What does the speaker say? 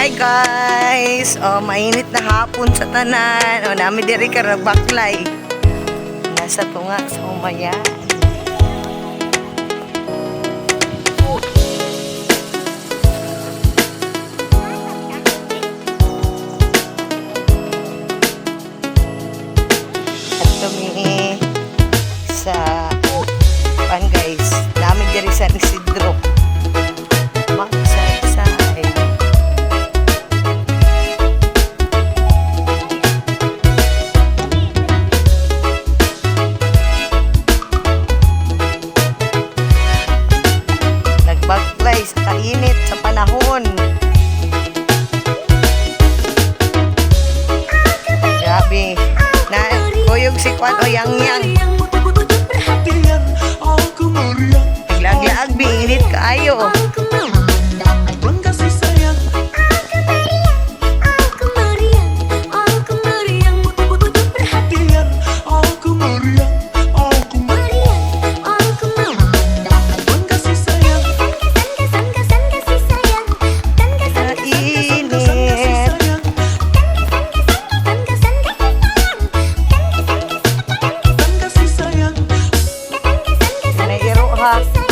Hi guys! Mainit na hapon sa tanan. Nami diri ka baklay. Nasa tunga sa umayan. At kami sa pan guys. Nami diri sa Isidro. Baklay sa kainit sa panahon. Grabe. Na kuyog si Kwan o yang-yang. Naglaag-laag binginit kaayo. Ha?